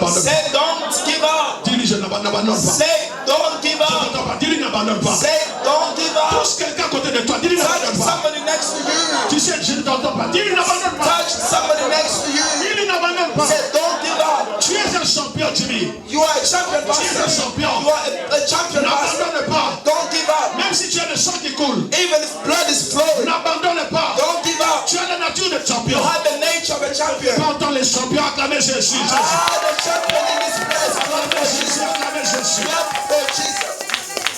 n'abandonne pas. Say don't give up. Dis-lui, je n'abandonne pas. Say don't give up. Dis-lui, n'abandonne pas. Say don't give up. Pousse quelqu'un à côté de toi. Dis-lui, Touch n'abandonne pas. somebody next to you. Tu sais, je ne t'entends pas. Dis-lui, n'abandonne pas. Touch somebody next to you. Dis-lui, n'abandonne pas. Say don't give up. Tu es un champion, Jimmy. You are a champion, Tu es un pastor. champion. You are a champion, pastor. N'abandonne pas. Don't give up. Même si tu as le sang qui coule. Even if blood is flowing, N'abandonne pas. don't give up. Tu as la nature de You champion. have the nature of a champion. Entends les champions acclamer Jésus. The champion in this place. Acclamer Jésus, acclamer Jésus. Clap for Jesus.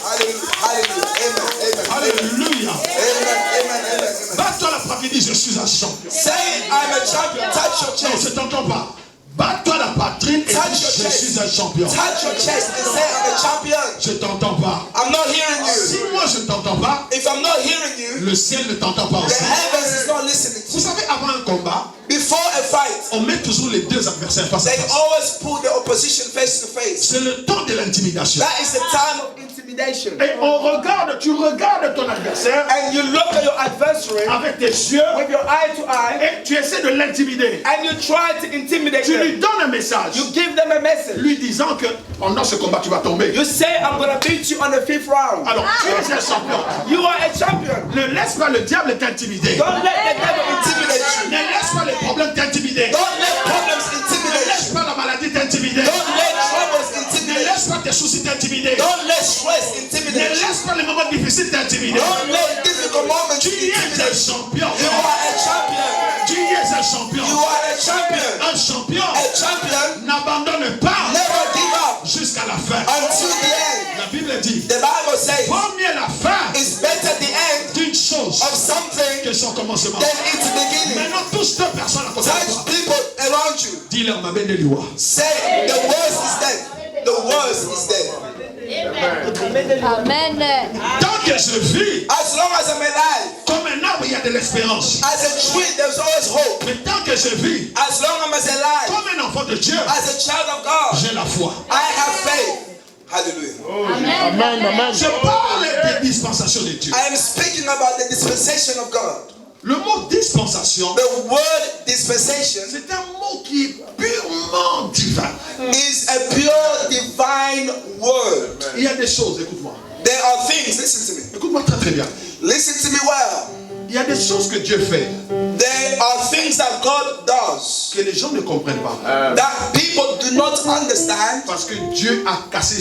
Hallelujah. Hallelujah. Amen. Amen. Alléluia. Amen. Amen. Amen. Bats-toi la patrie, dis je suis un champion. Say I'm a champion. Touch your Non, je chest. ne t'entends pas. Bats-toi la patrie et Touch dis your je chest. suis un champion. Touch your chest and say I'm a champion. Je ne t'entends pas. I'm not hearing Si you. moi je ne t'entends pas, If I'm not hearing you, le ciel ne t'entend pas the aussi. heavens is not listening to Vous you. savez, avant un combat, Before a fight, on met toujours les deux adversaires face à they face. always put the opposition face to face. C'est le temps de l'intimidation. That is the time of intimidation. Et on regarde, tu regardes ton adversaire And you look at your adversary avec tes yeux with your eye to eye, et tu essaies de l'intimider. and you try to intimidate Tu lui them. donnes un message, You give them a message. lui disant que pendant ce combat tu vas tomber. You say, I'm going to beat you on the 5th round. Alors tu es un champion. You are a champion. Ne laisse pas le diable t'intimider. Don't let the devil intimidate you. Ne laisse pas les problèmes t'intimider. Don't let problems Ne intimidate laisse you. pas la maladie t'intimider. Don't let troubles Ne intimidate laisse you. pas tes soucis t'intimider. Don't let stress Ne intimidate you. laisse pas les moments difficiles t'intimider. Don't let difficult moments Tu es un intimidate you. champion. You are a champion. Tu es un champion. You are a champion. Un champion A champion n'abandonne pas never give up jusqu'à la fin. until the end. La Bible dit, The Bible says vaut mieux la fin it's better the end d'une chose of something que son commencement. than its beginning. Maintenant, tous deux personnes à côté de Touch toi. people around you. Dis-leur, ma belle Eliwa. Say the worst is dead. The worst is dead. Amen. Tant que je vis, As long as I'm alive, comme un arbre, il y a de l'espérance. as a tree, there's always hope. Mais tant que je vis, As long as I'm alive, comme un enfant de Dieu, as a child of God, j'ai la foi. I have faith. Hallelujah. Amen. Je parle des dispensations de Dieu. I am speaking about the dispensation of God. Le mot dispensation, The word dispensation c'est un mot qui est purement divin. is a pure divine word. Il y a des choses, écoute-moi. There are things, listen to me. Écoute-moi très très bien. Listen to me well. Il y a des choses que Dieu fait There are things that God does que les gens ne comprennent pas. that people do not understand Parce que Dieu a caché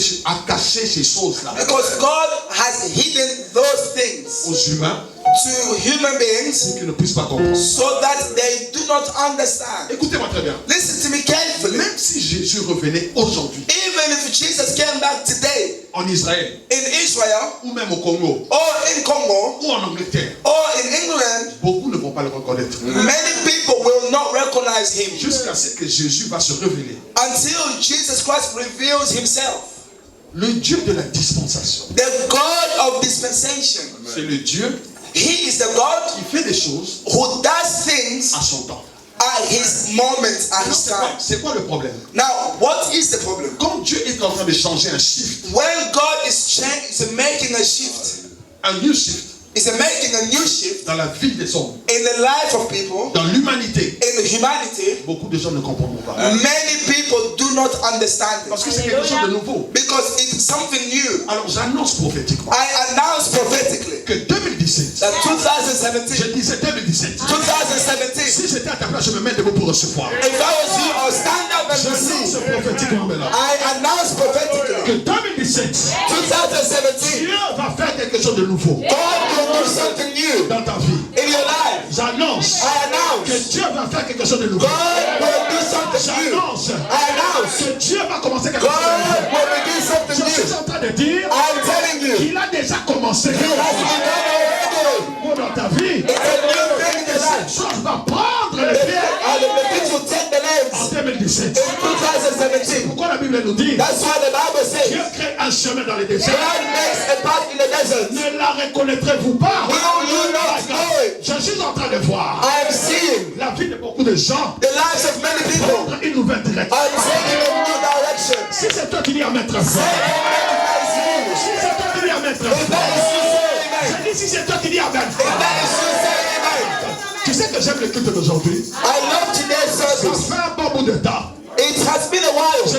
ces choses-là because God has hidden those things aux humains to human beings pour qu'ils ne puissent pas comprendre. so that they do not understand. Écoutez-moi très bien. Listen to me carefully. Même si Jésus revenait aujourd'hui Even if Jesus came back today en Israël in Israel ou même au Congo or in Congo ou en Angleterre, or in England, beaucoup ne vont pas le reconnaître. many people will not recognize him Jusqu'à ce que Jésus va se révéler. until Jesus Christ reveals himself. Le Dieu de la dispensation, The God of dispensation. c'est le Dieu He is the God qui fait des choses who does things à son temps. at his moment, at his time. C'est quoi le problème? Now, what is the problem? Quand Dieu est en train de changer un shift, When God is making a shift, un new shift is making a new shift dans la vie des hommes, in the life of people, dans l'humanité, in humanity, beaucoup de gens ne comprendront pas. many people do not understand Parce it que c'est quelque chose de nouveau. because it's something new. Alors j'annonce prophétiquement I announce prophetically que 2017, that 2017, je disais 2017, 2017, si j'étais à ta place, je me mets debout pour recevoir. if I was you, I'll stand up and J'annonce receive. prophétiquement maintenant I announce prophetically que 2017, 2017, Dieu va faire quelque chose de nouveau God will do something new dans ta vie. in your life. J'annonce I announce que Dieu va faire quelque chose de nouveau. God will do something new. J'annonce I announce que Dieu va commencer quelque God chose de nouveau. will begin something Je suis new. en train de dire I'm telling you, qu'il a déjà commencé He has begun already. dans ta vie. It's a new thing in your Cette life. chose va prendre les pieds And the begin to take the en legs 2017. in 2017. Pourquoi la Bible nous dit That's why the Bible Dieu says crée un chemin dans les déserts? God makes a path in the desert. Ne la reconnaîtrez-vous pas? Will you not know it? Je suis en train de voir I am seeing la vie de beaucoup de gens the lives of many people prendre une nouvelle direction. are taking a new direction. Si c'est toi qui dis Amen très fort. That is you. Si c'est toi qui dis Amen très If that fort. is you, say amen. Je dis si c'est toi qui dis Amen. If that is you, say amen. Tu sais que j'aime le culte d'aujourd'hui. I love today's Ça service. fait un bon bout de temps. It has been a while. Je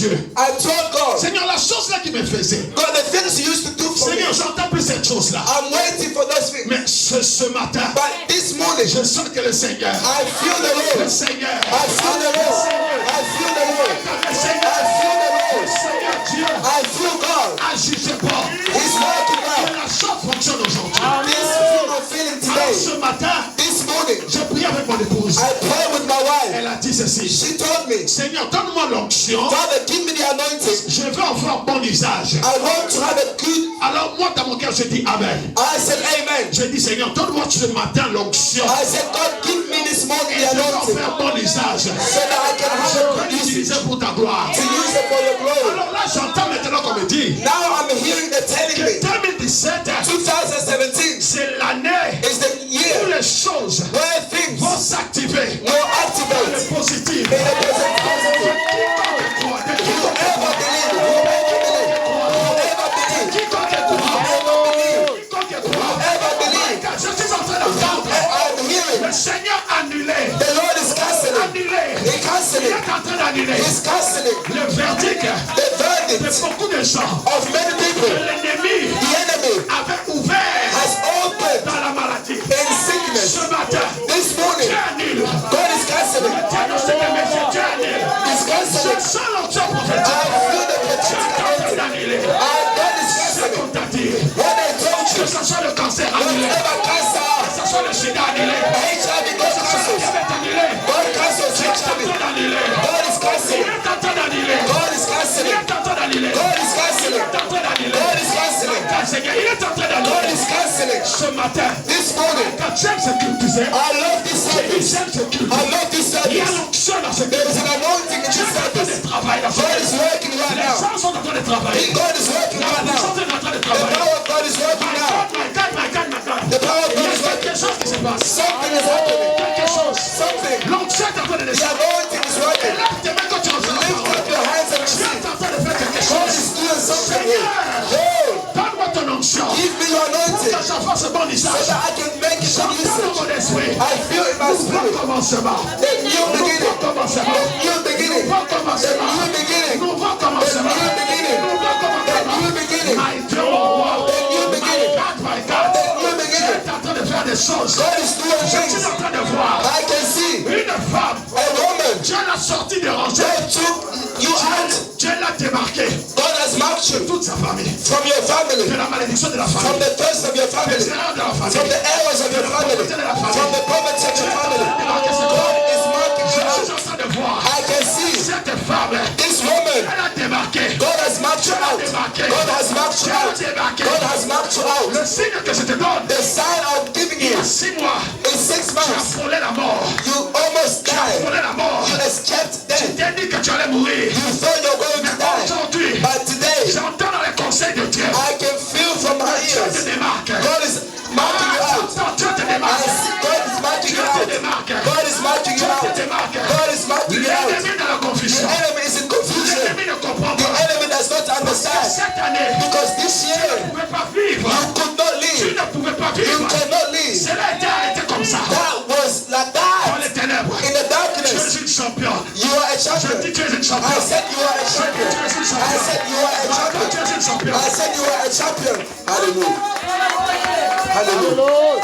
Dieu, I told God, Seigneur, la chose là qui me faisait, God, the things you used to do for me, Seigneur, j'entends plus cette chose là. I'm waiting for those things. Mais ce matin, But this morning, je sens que le Seigneur, I feel the le Lord. Seigneur, I feel the Lord. I feel the Lord. le I Seigneur, feel the le Lord. Seigneur Dieu, I feel God. agissez pas. He's working Que now. la chose fonctionne aujourd'hui. This thing I'm feeling Alors today, ce matin, this morning, j'ai prié avec mon épouse. I prayed with my wife. Elle a dit ceci. She told me, Seigneur, donne-moi l'onction. Father, give me the anointing. Je veux en faire bon usage. I want to have a good. Alors moi, dans mon cœur, je dis Amen. I said, Amen. Je dis Seigneur, donne-moi ce matin l'onction. I said, God, give me this morning Et the je veux en anointing faire bon usage. so that I can Je have veux a good use l'utiliser pour ta gloire. to use it for your glory. Alors là, j'entends maintenant qu'on me dit Now I'm hearing the telling me, que 2017, 2017 c'est l'année is the où year les choses where things vont s'activer. will activate Le positif. in a positive. Whoever believe, whoever believe, Quiconque croit. whoever believe, Je suis en train d'entendre. I'm hearing Le Seigneur annulé. the Lord is canceling. Annulé. He Il canceling. est en train d'annuler He's canceling le verdict the de verdict beaucoup de gens. of many people. L'ennemi The enemy avait ouvert has opened dans la maladie. in sickness. Ce matin, This morning, Dieu annule. God is canceling. Le diagnostic de médecin, Dieu annule. He's Je canceling. sens l'onction I prophétique. feel the Dieu prophetic est en train anointing. d'annuler. God is Ce canceling. qu'on t'a dit. What I told Que you, ce soit le cancer annulé. whatever cancer, Que ce soit le sida annulé. HIV, God Que ce soit le cancels. diabète annulé. God cancels Dieu est en HIV. train d'annuler. God is Il canceling. est en train d'annuler. God is Il canceling. est en train d'annuler. God is Il canceling. est en train d'annuler. God is canceling. Seigneur, il est en train God d'annuler. is canceling. Ce matin, This morning, quand j'aime ce culte, tu sais, I love this service. j'aime ce culte. I love this Il y a service. l'onction dans ce There culte. is an anointing in Dieu this est en train service. de travailler dans ce God is culte. working right Les now. gens sont en train de travailler. God is working La right now. puissance est en train de The travailler. power of God is working My now. God, my God, my God, my God. The power of Il y God a is working. quelque chose qui se passe. Something is happening. Quelque chose. Something. L'onction est en train de The descendre. anointing is working. Lève tes mains quand tu reçois la Lift parole. up your hands and Dieu receive. est en train de faire quelque God chose. is doing something here. Seigneur, donne-moi ton onction. Give me your Pour anointing que j'en fasse bon so usage. that I can make it J'entends good dans usage. mon esprit. I feel in my Nouveau spirit commencement. the new beginning. Nouveau commencement. New beginning. Nouveau The commencement. new beginning. Nouveau commencement. The new beginning. Nouveau The commencement. new beginning. My Dieu, mon roi. The new My beginning. God, my God. The new Dieu beginning. est en train de faire des choses. God is doing Je things. suis en train de voir I can see une femme. a woman. Dieu l'a sortie des rangées. God took you out. Dieu l'a démarqué God has marked de you toute sa famille. from your family, De la malédiction de la from famille. the curse of your Des family, erreurs de la from famille. the errors of your family, from the poverty of your family. God is marking Je you suis out. en train de voir I can see cette femme. this woman. Elle a démarqué. God has marked you out. God has marked you out. God has marked you out. Le signe que je te donne, The sign I'm giving il y you a 6 mois, in 6 tu as months. frôlé la mort. You almost Tu as died. frôlé la mort. You escaped Tu death. t'es dit que tu allais mourir. You thought you're going to die. Aujourd'hui, But today, j'entends dans les conseils de Dieu. I can feel from my Dieu te ears. démarque. God is marking you out. J'entends Dieu te I démarque. see God is marking Dieu you te out. démarque. God is marking you Dieu te out. démarque. God is marking you out. L'ennemi dans la The confusion. enemy is in confusion. L'ennemi ne comprend The pas. enemy does not understand. Cette année, Because this tu year, ne pouvais pas vivre. you could not Tu live. ne pouvais pas You vivre. cannot live. Cela a été arrêté comme ça. That was like Dans that. les ténèbres. In the Tu darkness, es une championne. you are a Je dis champion. tu es une I championne. said you are a champion. Tu es une I championne. said you are a Tu champion. es une championne. I said you are a champion. Hallelujah. Hallelujah.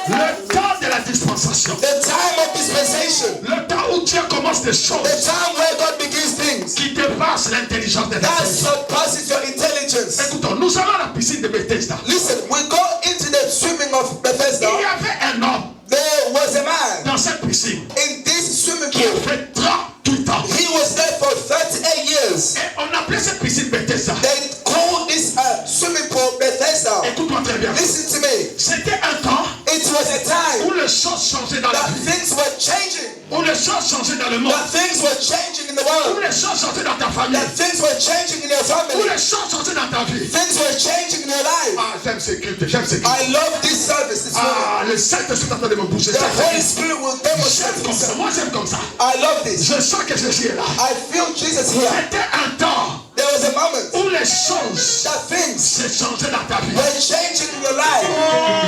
Le temps de la dispensation. The time of dispensation. Le temps où Dieu commence des The choses time where God begins things. qui dépassent l'intelligence des That personnes. surpasses your intelligence. Écoutons, nous allons à la piscine de Bethesda. Listen, we go into the swimming of Bethesda. Il y avait un homme There was a man dans cette piscine in this swimming qui a pool. fait 38 ans. He was there for 38 years. Et on appelait cette piscine Bethesda. They called this swimming pool Bethesda. Écoute-moi très bien. Listen to me. C'était un temps It was a où time les choses changeaient dans la that vie. things were changing. Où les choses changeaient dans le monde. That things were changing in the Où world. les choses changeaient dans ta famille. That things were changing in your Où family. les choses changeaient dans ta vie. Things were changing in your life. Ah, j'aime ce culte, j'aime ce culte. I love this service this morning. Ah, le Saint-Esprit est en train de me bouger. The Holy Spirit will demonstrate J'aime comme ça, himself. moi j'aime comme ça. I love this. Je sens que Jésus est là. I feel Jesus here. C'était un temps There was a moment où les choses that things s'est changé dans ta vie. were changing in your life.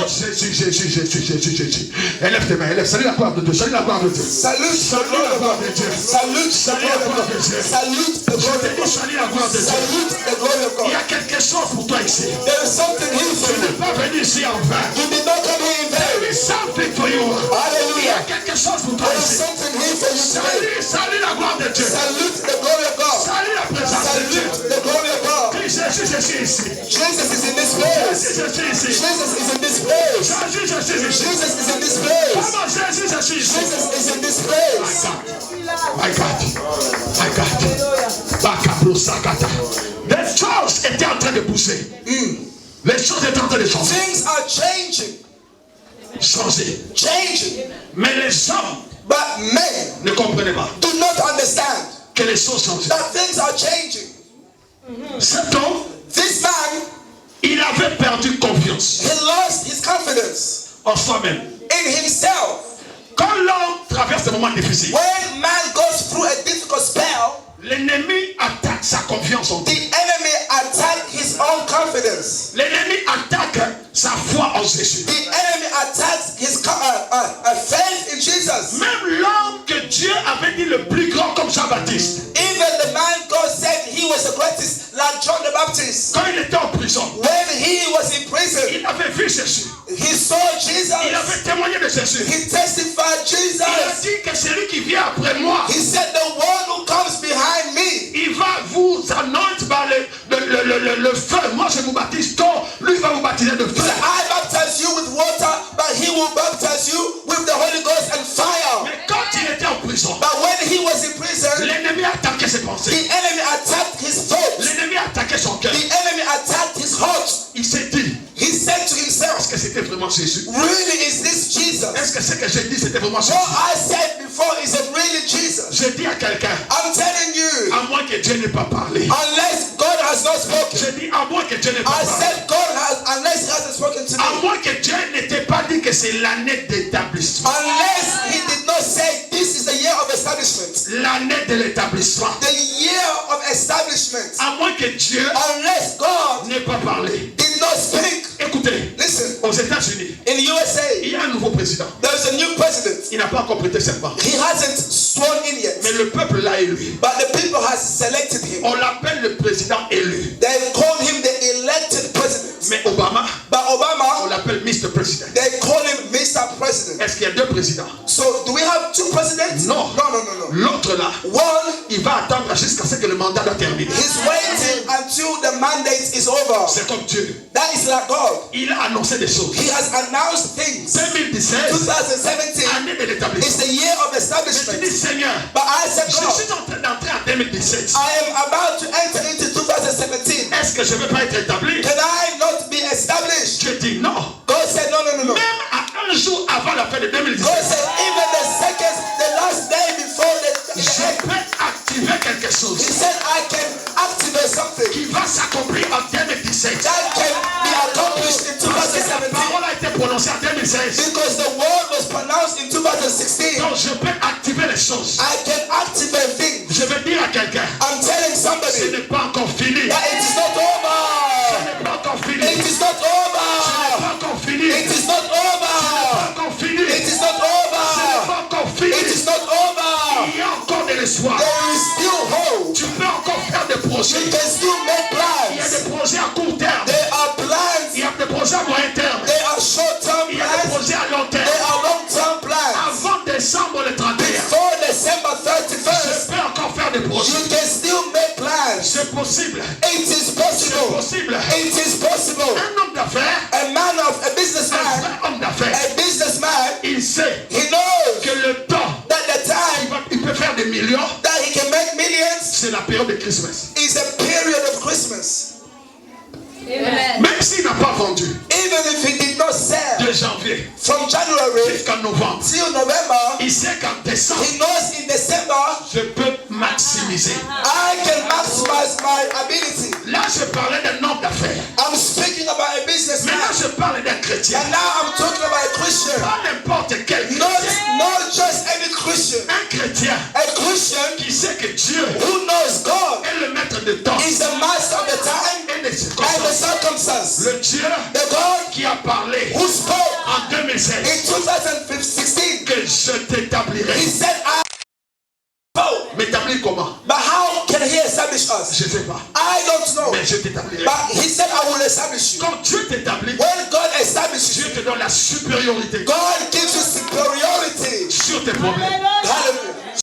Jésus. Élève tes mains, élève. Salut la gloire de Dieu. Salut la gloire de Dieu. Salute the glory of God. Salute the glory of God. Salute the glory of God. Salut la gloire de Dieu. Salute the glory of Il y God. a quelque chose pour toi ici. There is something here for Tu n'es you. pas venu ici en vain. You did not come here in There vain. is something for you. Il y a Hallelujah. quelque chose pour toi There is ici. something here for you today. Salut la gloire de Dieu. Salute the glory of God. Salut la présence de Dieu. Salute the glory of God. Jésus, je suis ici. Jesus is in this place. Jésus, je suis ici. Jesus is in this place. Jésus, je suis ici. Jesus is in this place. Comment Jésus, je suis ici. Jesus is in this place. My God. My God. Bakabro Sakata. Les choses étaient en train de pousser. Les choses étaient en train de changer. Things are changing. Changer. Changing. Mais les hommes But men ne comprenaient pas do not understand que les choses changeaient. that things are changing. Cet homme, This man, il avait perdu confiance he lost his confidence en soi-même. in himself. Quand l'homme traverse des moments difficiles, When man goes through a difficult spell, l'ennemi attaque sa confiance en the Dieu. enemy attacks his own confidence. L'ennemi attaque sa foi en Jésus. The enemy attacks his faith in Jesus. Même l'homme que Dieu avait dit le plus grand comme Jean-Baptiste, Even the man God said he was the greatest, like John the Baptist. quand il était en prison, When he was in prison, il avait vu Jésus. he saw Jesus. Il avait témoigné de Jésus. He testified Il a Jesus. dit que celui qui vient après moi, He said, the one who comes behind me, il va vous anointer par le feu. Moi je vous baptise d'eau, lui va vous baptiser de feu. I baptize you with water, but he will baptize you with the Holy Ghost and fire. Mais quand il était en prison, But when he was in prison, l'ennemi attaquait ses the pensées. enemy attacked his thoughts. L'ennemi attaquait son cœur. The enemy attacked his heart. Il s'est dit, He said to est-ce himself, que c'était vraiment Jésus? really, is this Jesus? Est-ce que ce que j'ai dit c'était vraiment Jésus? What I said before, is it really Jesus? J'ai dit à quelqu'un, I'm telling you, à moins que Dieu n'ait pas parlé. unless God has not spoken. J'ai dit, à moins que Dieu n'ait pas I parlé. said God has, unless he hasn't spoken to À me. moins que Dieu n'était pas dit que c'est l'année d'établissement. Unless he did not say this is the year of establishment. L'année de l'établissement. The year of establishment. À moins que Dieu Unless God n'ait pas parlé. did not speak. Écoutez, Listen, aux États-Unis, in USA, il y a un nouveau président. there's a new president. Il n'a pas encore prêté serment. He hasn't sworn in yet, Mais le peuple l'a élu. but the people has selected him. On l'appelle le président élu. They call him the elected president. Mais Obama, But on Obama, l'appelle Mr. President. they call him Mr. President. Est-ce qu'il y a deux présidents? So, do we have two presidents? Non. No. L'autre là, One, il va attendre jusqu'à ce que le mandat soit terminé. he's waiting until the mandate is over. C'est comme Dieu. That is like God. Il a annoncé des choses. He has announced things. 2017, 2017 année de is l'établissement. the year of Mais tu establishment. dis, Seigneur, But I said, je God, suis en train d'entrer en 2017. I am about to enter into 2017. Est-ce que je ne vais pas être établi? Can I not be established? Je dis non. God said, no. Même à un jour avant la fin de God 2017, said, even the last day before the je end, peux activer quelque He chose said, I can activate something qui va s'accomplir en 2017. that can be accomplished in Parce que la 2017. parole a été prononcée en 2016. Because the word was pronounced in 2016. Donc je peux activer les choses. I can activate things. Je vais dire à quelqu'un, I'm telling ce somebody n'est pas encore fini. that it is not Ce over. n'est pas encore fini. It is not Ce n'est over. pas encore fini. It is not Ce n'est over. pas encore fini. It is not Ce n'est over. pas encore fini. It is not over. Il y a encore de l'espoir. There is still hope. Tu peux encore faire des projets. You can still make Il y a plans. des projets à court terme. There are plans. Il y a des projets à moyen terme. There are short-term Il y a des plans. projets à long terme. There are long-term plans. Avant décembre le 31, Before December je 31st, peux encore faire des projets. you can still make plans. C'est possible. It is C'est possible. possible. It is possible. Un homme d'affaires, A man of a un businessman, vrai homme d'affaires, a businessman, il sait he knows que le temps, that the time il peut faire des millions, that he can make millions c'est la période de Christmas. is a period of Christmas. Amen. Même s'il n'a pas vendu Even if he did not sell de janvier from January jusqu'en novembre, till November, il sait qu'en décembre, he knows in December, je peux maximiser. I can maximize my ability. Là, je parlais d'un homme d'affaires. I'm speaking about a businessman. Maintenant, je parle d'un chrétien. And now I'm talking about a Christian. Pas n'importe quel Not, chrétien. not just any Christian. Un chrétien A Christian qui sait que Dieu who knows God est le maître de temps. is a nonsense. Le Dieu The God qui a parlé who spoke en 2016 in 2016, que je t'établirai. he said, I spoke. M'établir comment? But how can he establish us? Je ne sais pas. I don't know. Mais je t'établirai. But he said, I will establish you. Quand Dieu t'établit, When God establishes Dieu you, te donne la supériorité God gives you superiority. sur tes problèmes, Hallelujah.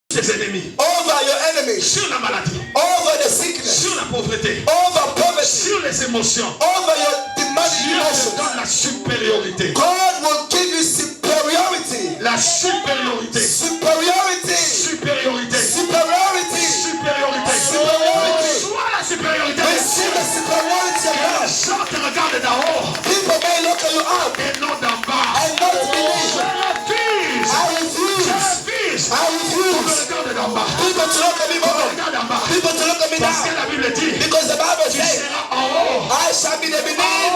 tes ennemis, Over your enemies, sur la maladie, over the sickness, sur la pauvreté, over poverty, sur les émotions. over your demonic Dieu te emotions. donne la supériorité. God will give you superiority. La supériorité. Superiority. Supériorité. Superiority. Supériorité. Superiority. Sois la supériorité. Receive the superiority of Les God. gens te regardent d'en haut People may look at you up et non d'en bas. and not believe. Je refuse. I refuse. Je refuse. I On me refuse. regarde d'en bas. People to look at me On me more. regarde d'en bas. People to look at me Parce que down. la Bible dit, Because the Bible tu says, seras en haut. I shall be the beneath.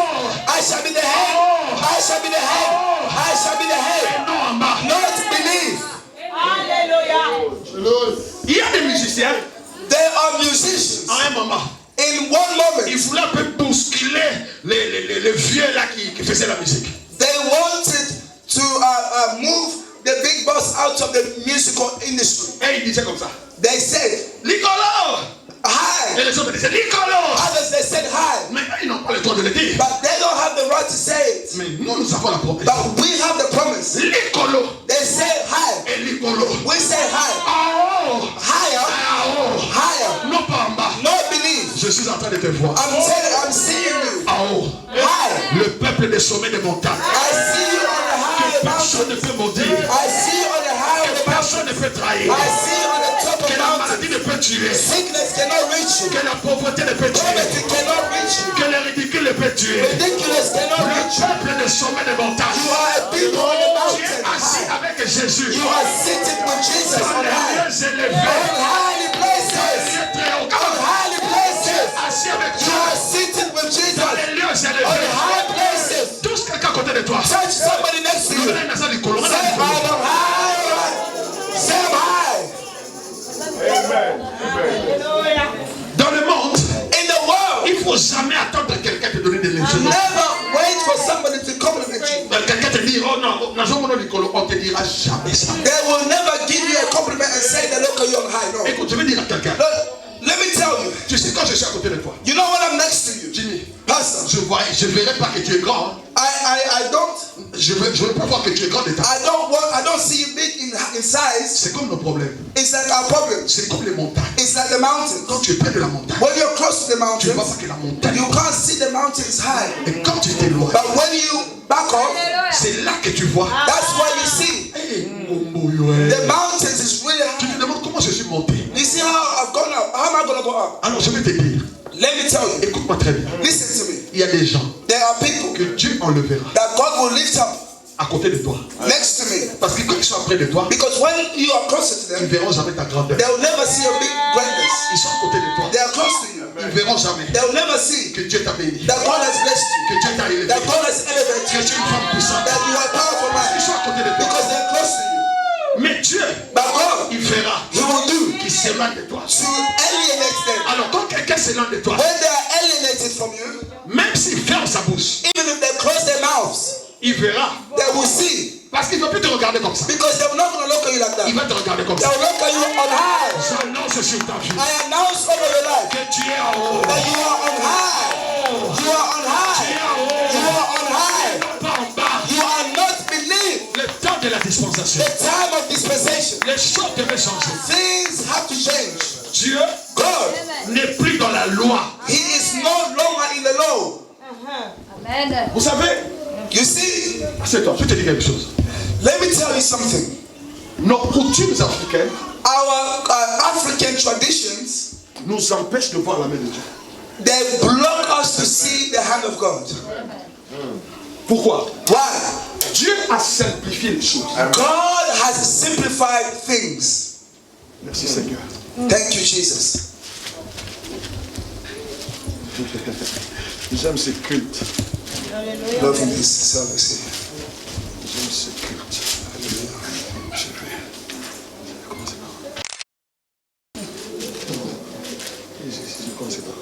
I shall be the head. I shall be the head. I shall be the Et head. non en bas. Not beneath. Il y a des musiciens, There are musicians. à un moment, In one moment, ils voulaient un peu bousculer les vieux là qui faisaient la musique. they wanted to move the big boss out of the musical industry. Et ils disaient comme ça, They said, Nicolo! Et hi. les autres disaient, Nicolo! Others, they said hi. Mais ils n'ont pas le droit de le dire. But they don't have the right to say it. Mais nous avons la promesse. But we have the promise. Nicolo They say hi. et Nicolo. We say hi. En haut! Higher. En haut! Higher. Non pas en bas. Not beneath. Je suis en train de te voir. I'm seeing you. En haut. High. Le peuple des sommets des montagnes. I see you on the high Personne mountain. ne peut maudire. I see you on the high of the mountain. Personne ne peut trahir. I see you on the top of Que the la mountain. maladie ne peut tuer. Sickness cannot reach you. Que la pauvreté ne peut tuer. Poverty cannot reach you. Que le ridicule ne peut tuer. Ridiculous cannot Le reach you. peuple des sommets des montagnes. You are a people on the Tu es mountain. assis avec Jésus. You are seated with Jesus Dans on les high. lieux élevés. On highly places. Lieux très hauts. On highly places. Assis avec You Dieu. are seated with Jesus Dans on les lieux élevés. high places. Tous quelqu'un à côté de toi. Touch somebody next to Nous you. venons dans un écolo. Say I'm high. Say I'm high. Dans le monde, In the world, il ne faut jamais attendre que quelqu'un te donne des leçons. never wait for somebody to compliment you. Quelqu'un te dit, oh non, dans un monde d'écolo, on te dira jamais ça. They will never give you a compliment and say they look at you on high. No. Écoute, je vais dire à quelqu'un. Let me tell you. Tu sais, quand je suis à côté de toi, You know when I'm next to you, Jimmy, Pastor, je verrai pas que tu es grand. I don't Je veux pas voir que tu es grand de taille. I don't see you big in size. C'est comme nos problèmes. It's like our problem. C'est comme les montagnes. It's like the mountains. Quand tu es près de la montagne, When you're close to the tu ne vois mountains, pas que la montagne. you can't see the mountains high. Et quand tu t'éloignes, But when you back off, c'est là que tu vois. that's why you see the mountains is really Tu high. te demandes comment je suis monté. You see how I've gone up? How am I going to go up? Alors je vais te dire, Let me tell you. écoute-moi très bien. Listen to me. Il y a des gens There are people que Dieu enlèvera that God will lift up à côté de toi. next to me. Parce que quand ils sont près de toi, Because when you are closer to ils ne them, verront jamais ta grandeur. they will never see your big greatness. Ils sont à côté de toi. They are close to you. Ils ne verront jamais They will never see que Dieu t'a béni. that God has blessed you, Que Dieu t'a élevé. that God has Que elevated tu es you, une femme puissante. that you are a powerful Ils man sont à côté de toi. because they are close to you. Mais Dieu, But God, il fera He will do qu'il s'éloigne de toi. to alienate them. Alors quand quelqu'un s'éloigne de toi, When they are alienated from you, même s'il ferme sa bouche, even if they close their mouths, il verra. they will see. Parce qu'il ne va plus te regarder comme ça. Because they're not going to look at you like Il that. va te regarder comme They ça. will look at you on high. J'annonce sur ta vie I announce over your life que tu es en haut. that you are on high. You are on Tu high. es en haut. You are on high. Pas en bas. You are not beneath. Le temps de la dispensation. The time of dispensation. Les choses devaient changer. Things have to change. Dieu God, n'est plus dans la loi. He is no longer in the law. Amen. Vous savez, You see, c'est toi, je te dis quelque chose. let me tell you something. Nos coutumes africaines Our African traditions, nous empêchent de voir la main de Dieu. they block us to see the hand of God. Pourquoi? Why? Dieu a simplifié les choses. God has simplified things. Merci Seigneur. Thank you, Jesus. J'aime ces cultes. Loving this service here. J'aime ces cultes. Je vais commencer par. Je commence par.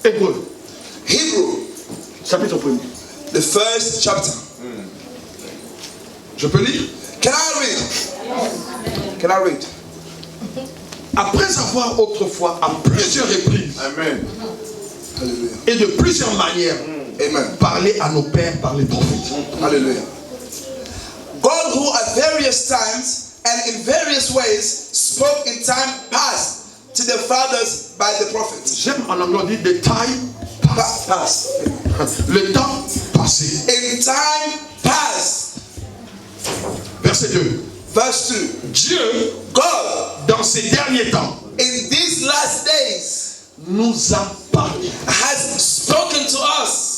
Hébreu. Hebrew, Chapitre 1er. the first chapter. Je peux lire? Can I read? Can I read? Après avoir autrefois, à plusieurs reprises, Amen. Hallelujah. et de plusieurs manières, Amen. parlé à nos pères par les prophètes. Hallelujah. God, who at various times and in various ways spoke in time past to the fathers by the prophets. J'aime en anglais on dit the time past. Past. Le temps passé. In time past. Verset 2. Verse 2. Dieu, God, dans ces derniers temps, in these last days, nous a parlé. has spoken to us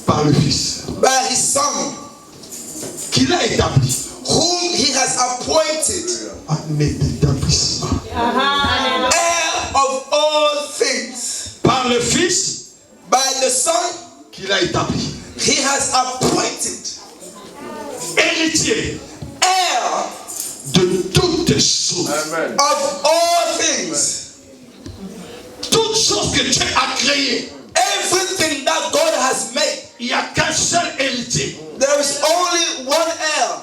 Par le Fils, by his Son, qu'il a établi whom he has appointed en établissement. heir of all things. Par le Fils, By the Son, qu'il a établi. he has appointed Héritier heir de toutes choses. Amen. of all things. Toutes choses que Dieu a créées. Everything that God has made, Il n'y a qu'un seul héritier. there is only one heir.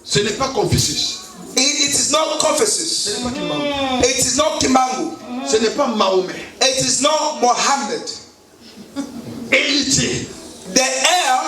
Ce n'est pas Confucius. It is not Confucius. Ce n'est pas Kimbangu. It is not Kimangu. Ce n'est pas Mahomet. It is not Mohammed. Héritier. The heir,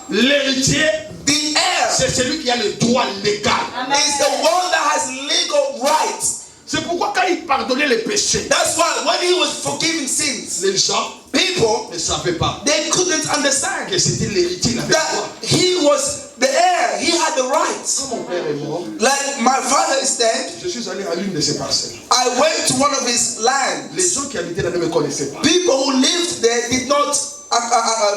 L'héritier, the heir, c'est celui qui a le droit légal. is the one that has legal rights. C'est pourquoi quand il pardonnait les péchés, That's why when he was forgiving sins, les gens people, ne savaient pas they couldn't understand que c'était l'héritier. Il avait droit. that he was the heir. He had the rights. Quand mon père est mort, Like my father is dead, je suis allé à l'une de ses parcelles. I went to one of his lands. Les gens qui habitaient là ne me connaissaient pas. People who lived there did not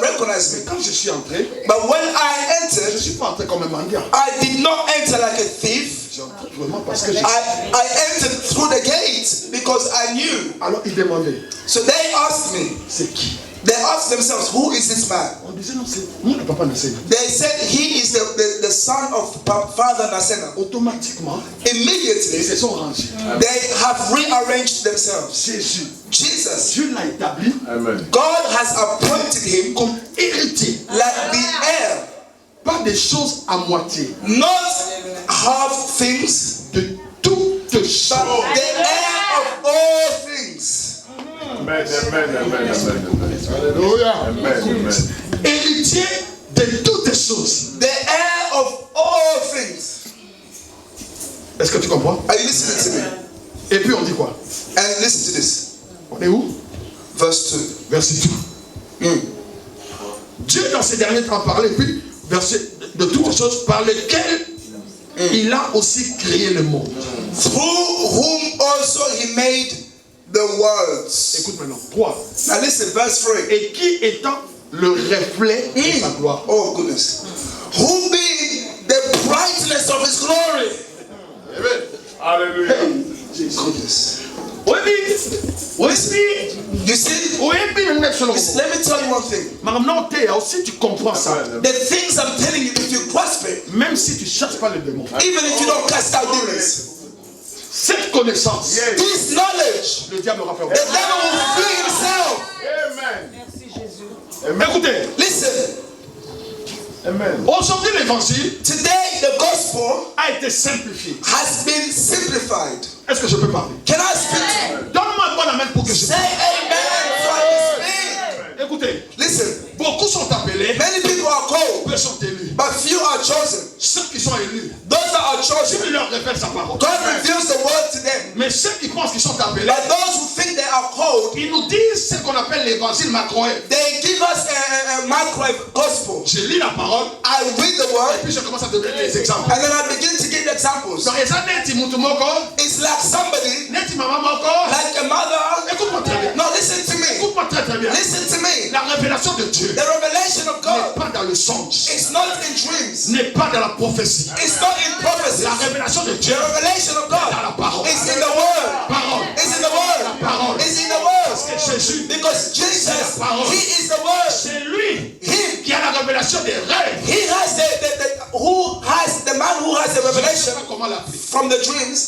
recognize Mais me. quand je suis entré, But when I je ne entered, suis pas entré comme un mendiant. I did not enter like a thief. J'ai entré vraiment parce que j'ai... I entered through the gate because I knew. Alors il demandait, So they asked me, c'est qui? they asked themselves, who is this man? On disait non, c'est moi le papa Nassena. They said he is the son of Father Nasena. Automatiquement, ils Immediately, se sont rangés. they have rearranged themselves. Jésus, Jesus, Dieu l'a établi Amen. God has appointed him comme héritier. like the heir, Pas des choses à moitié. not half things, De toutes choses. but the heir of all things. Amen. Amen. Amen. Amen. Alléluia. Amen. Amen. Héritier de toutes choses. The heir of all things. Est-ce que tu comprends? Are you listening to me? Et puis on dit quoi? And listen to this. On est où? Verse 2. Verset 2. Dieu dans ces derniers temps parlait, puis verset de toutes choses par lesquelles il a aussi créé le monde. Through whom also he made the worlds. Écoute maintenant. 3. Now listen, verse 3. Et qui étant le reflet de sa gloire. Oh goodness. Who being the brightness of his glory. Amen. Hallelujah. Goodness. Oui, You see, oui, let me tell you one thing. maintenant, aussi tu comprends ça. The things I'm telling you, if you grasp it, Même si tu ne cherches pas le démon. even if you don't cast out demons, Cette connaissance, this knowledge, le diable aura fait. the devil will flee himself. Amen. Écoutez, Listen, Amen. aujourd'hui l'évangile today the gospel a été simplifié. has been simplified. Est-ce que je peux parler? Can I speak to you? Donne-moi un bon amen pour que je Say amen so I can speak. Écoutez, Listen, beaucoup sont appelés, many people are called, peu sont élus. but few are chosen. Ceux qui sont élus, Those that are chosen, Dieu leur révèle sa parole. God reveals the word to them. Mais ceux qui pensent qu'ils sont appelés, But those who think they are called, ils nous disent ce qu'on appelle l'évangile macroé. they give us a microwave gospel. Je lis la parole, I read the et word, puis je commence à donner les exemples. and then I begin to give examples. Donc, eza neti mutu moko, It's like somebody, neti mama moko. like a mother. Écoute-moi très bien. No, listen to me. Écoute-moi très très bien. Listen to me. La révélation de Dieu The revelation of n'est God pas dans le songe, is not in dreams. n'est pas dans la prophétie. It's not in prophecy. La révélation de Dieu The revelation of God dans la parole. is in the word. Parole. It's in the word. Parole. It's in the word. C'est Jésus. Because Jesus, la parole. He is the word. C'est lui Him. qui a la révélation des rêves. He has the man who has the Je ne sais revelation pas comment l'appeler. from the dreams.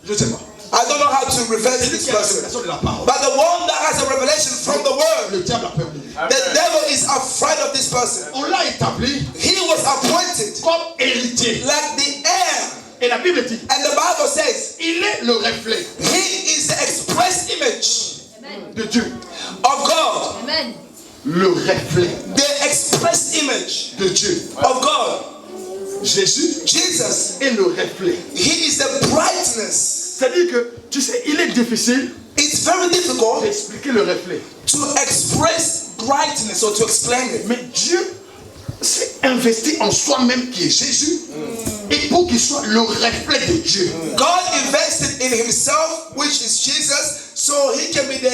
Je ne sais pas. I don't know how to refer to C'est lui this qui a la person. révélation de la parole. But the one that has a revelation from the word, Le diable a peur de lui. the devil is afraid of this person. On l'a établi He was appointed comme héritier. like the heir. Et la Bible dit, And the Bible says, il est le reflet he is the express image de Dieu. of God. Amen. Le reflet The express image de Dieu. of God. Jésus Jesus, est le reflet. he is the brightness. C'est-à-dire que, tu sais, il est difficile It's very difficult d'expliquer le reflet. to express brightness or to explain it. Mais Dieu s'est investi en soi-même qui est Jésus. Et pour qu'il soit le reflet de Dieu. God invested in himself, which is Jesus, so he can be the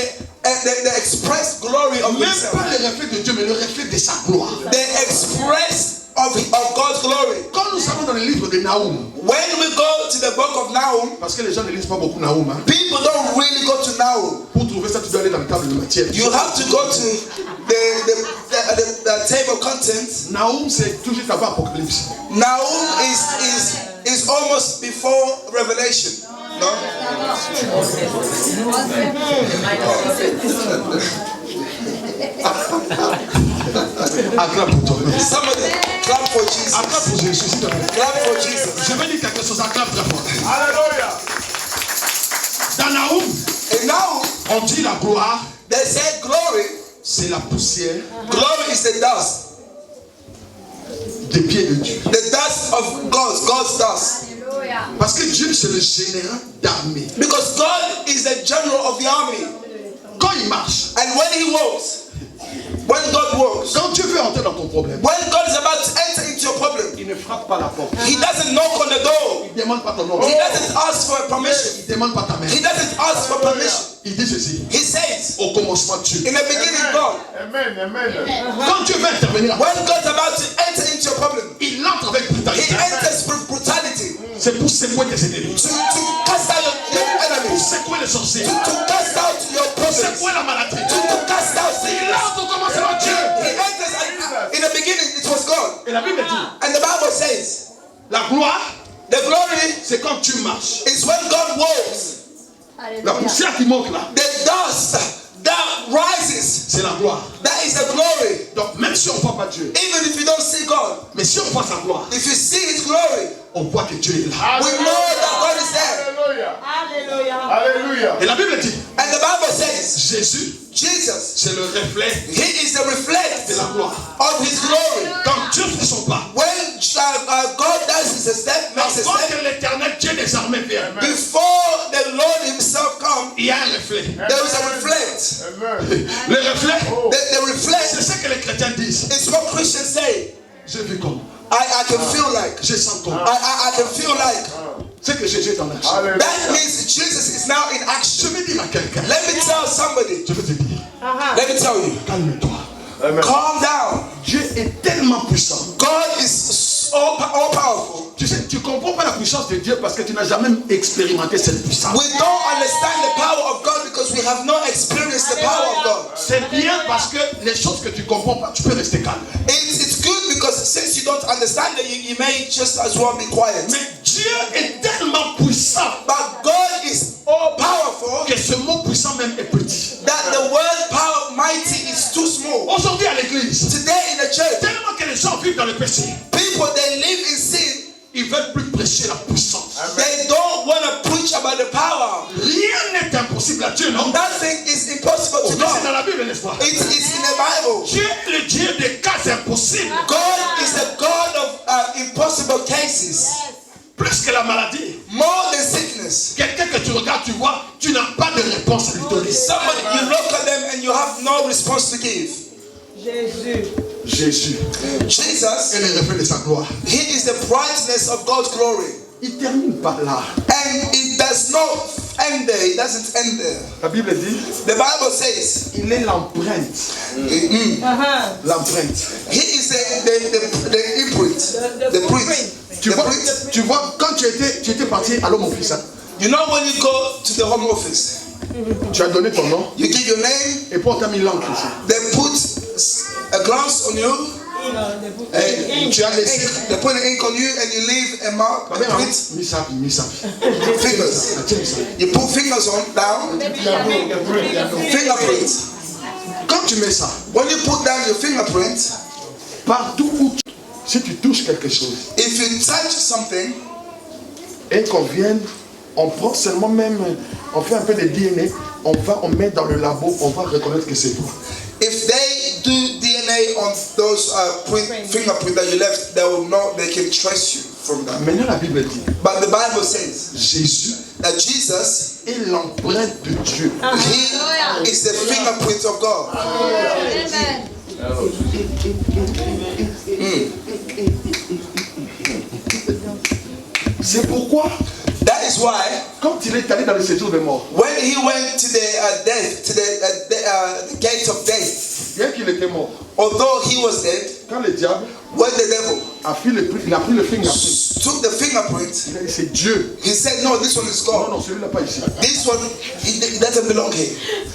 express glory of Même himself. pas le reflet de Dieu, mais le reflet de sa gloire. The express of God's glory. Quand nous savons dans le livre de Nahum, When we go to the book of Nahum, parce que les gens ne lisent pas beaucoup Nahum, hein. people don't really go to Nahum. Pour trouver ça, tu dois aller dans le table de matière. You have to go to the table of contents. Nahum, c'est tout juste avant Apocalypse. Nahum is almost before Revelation. No? Acclame pour toi. Somebody clap for Jesus. Acclame pour Jésus, s'il te plaît. Clap for Jesus. Je vais dire quelque chose, acclame très fort. Alléluia. Dans Nahum, And now on dit la gloire, they say glory. c'est la poussière Glory is the dust. des pieds de Dieu. The dust of God's dust. Alléluia. Parce que Dieu, c'est le général d'armée. Because God is the general of the army. Quand il marche, And when he walks, when God walks, quand Dieu veut entrer dans ton problème, when God is about to enter into your problem, il ne frappe pas la porte. he doesn't knock on the door. Il ne demande pas ton nom. He doesn't ask for a permission. Il ne demande pas ta main. He doesn't ask for permission. Il dit ceci. He says, Au commencement, Dieu. in the beginning, God. Amen. Amen. Quand Dieu veut intervenir, When God's about to enter into your problem, il entre avec he brutalité. enters with brutality C'est pour secouer tes ennemis. to cast out your Pour enemies, secouer les sorciers. to cast out your Pour problems, secouer la maladie. to cast out Il sickness. entre au commencement, Dieu. He enters, and in the beginning, it was God. Et la Bible dit, And the Bible says, la gloire, the glory c'est quand tu marches. is when God walks. La Alléluia. poussière qui monte là, The dust that rises, c'est la gloire. that is the glory. Donc même si on ne voit pas Dieu, Even if you don't see God, mais si on voit sa gloire, if you see His glory, on voit que Dieu est là. we know that God is there. Alléluia. Alléluia. Et la Bible dit, And the Bible says, Jésus, Jesus, c'est le reflet He is the reflect de la gloire. of His glory. Quand Dieu fait son pas, When God does His step, makes a avant step, que l'éternel Dieu des armées vienne, before the Lord Himself comes, il y a un reflet. there is a reflect. Amen. Le reflet, The reflect c'est ce que les chrétiens disent. is what Christians say. J'ai vu comme, I can feel like. je sens comme. I can feel like. C'est que Jésus est en action. Alléluia. That means Jesus is now in Je action. vais dire à quelqu'un, Let me tell somebody. je vais te dire, Let me tell you. calme-toi. Amen. Calm down. Dieu est tellement puissant. God is all powerful. Tu sais, tu ne comprends pas la puissance de Dieu parce que tu n'as jamais expérimenté cette puissance. We don't understand the power of God because we have not experienced the power of God. C'est bien parce que les choses que tu ne comprends pas, tu peux rester calme. It's good because since you don't understand it, you may just as well be quiet. Mais Dieu est tellement puissant But God is all powerful que ce mot puissant même est petit. that the word power mighty is too small. Aujourd'hui à l'église, Today in the church, tellement que les gens vivent dans le péché, people they live in sin. ils veulent plus prêcher la puissance. They don't want to preach about the power. Rien n'est impossible à Dieu, non? Nothing is impossible to C'est dans God. la Bible, n'est-ce pas? It's in the Bible. Dieu est le Dieu des cas impossibles. God is the God of impossible cases. Plus que la maladie. More than sickness. Quelqu'un que tu regardes, tu vois, tu n'as pas de réponse à lui donner. Somebody, you look at them and you have no response to give. Jésus Jesus, est le reflet de sa gloire. He is the brightness of God's glory. Il termine par là. And it does not end there. It doesn't end there. La Bible dit, The Bible says, il est l'empreinte. L'empreinte. He is the imprint. The print. Tu The vois, print. tu vois, quand tu étais parti à l'homme office, hein, You know when you go to the home office, tu as donné ton nom you give your name, et puis on t'a mis l'encre ici. they put a glance on you, And tu as laissé, they put an ink on you and you leave a mark, a print. Fingers. You put fingers on down. Fingerprint. Quand tu mets ça, When you put down your fingerprint, partout où si tu touches quelque chose, if you touch something, et qu'on vienne, on prend seulement même, on fait un peu de DNA, on met dans le labo, on va reconnaître que c'est toi. if they do DNA on those fingerprints that you left, they will know, they can trace you from that. Maintenant la Bible dit, But the Bible says Jésus that Jesus, est l'empreinte de Dieu. he is the fingerprint of God. Amen. C'est pourquoi, That is why quand il est allé dans le séjour des morts, when he went to the death, to the gate of death, bien qu'il était mort, although he was dead, quand le diable when the devil il a pris le fingerprint, took the fingerprint, il a dit c'est Dieu. he said, "No, this one is Non, God. non, celui-là pas ici. This one, it doesn't belong here.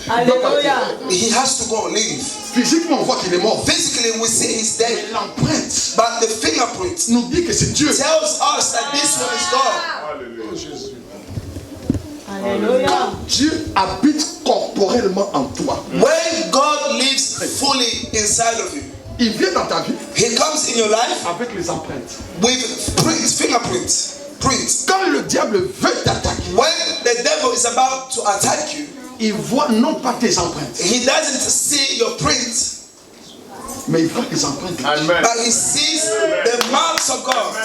Alléluia. He has to go and leave." Physiquement, on voit qu'il est mort. Physically, we see he's dead, L'empreinte but the fingerprint nous dit que c'est Dieu. tells us that this one is God. Alléluia. Dieu habite corporellement en toi. When God lives fully inside of you, Il vient dans ta vie he comes in your life avec les empreintes. with fingerprints. Quand le diable veut t'attaquer, When the devil is about to attack you, il voit non pas tes empreintes, he doesn't see your print, mais il voit les empreintes de Dieu. Amen. but he sees the marks of God.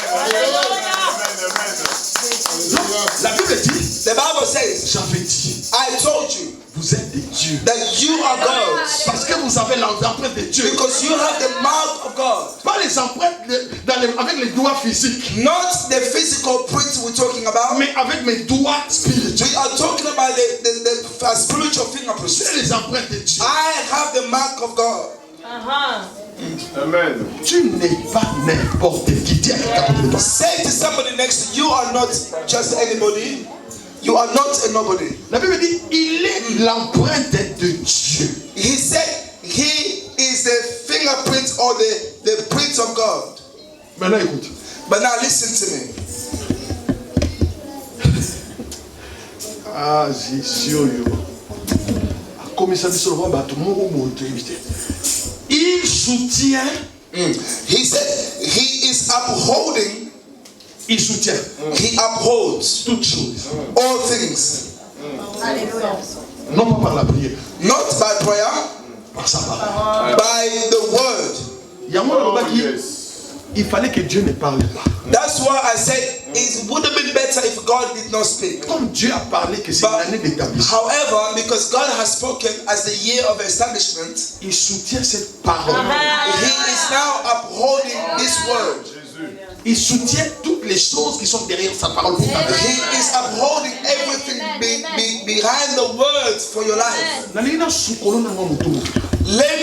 La Bible dit, The Bible says, j'avais dit, I told you vous êtes des dieux. that you are God Parce que vous avez l'empreinte de Dieu. because you have the mark of God. Pas les empreintes avec les doigts physiques, Not the physical print we're talking about. mais avec mes doigts spirituels. We are talking about the spiritual fingerprint. C'est les empreintes de Dieu. I have the mark of God. Amen. Tu n'es pas n'importe qui. Dis à quelqu'un à côté de toi. Say to somebody next to you, you are not just anybody. You are not a nobody. La Bible dit, il est l'empreinte de Dieu. He said he is the fingerprint or the print of God. Maintenant écoute. But now listen to me. Ah, c'est sûr, comme ça dit sur le roi, tout le monde il soutient. He said he is upholding. Il soutient. He upholds Toutes choses. all things. Alléluia. Non pas par la prière, Not by prayer, par sa parole. by the word. Il y a un moment qui il fallait que Dieu ne parle pas. That's why I said it would have been better if God did not speak. Comme Dieu a parlé que c'est l'année d'établissement, However, because God has spoken as the year of establishment, il soutient cette parole. he is now upholding this word. Il soutient toutes les choses qui sont derrière sa parole pour ta vie. He is upholding everything behind the words for your life. Let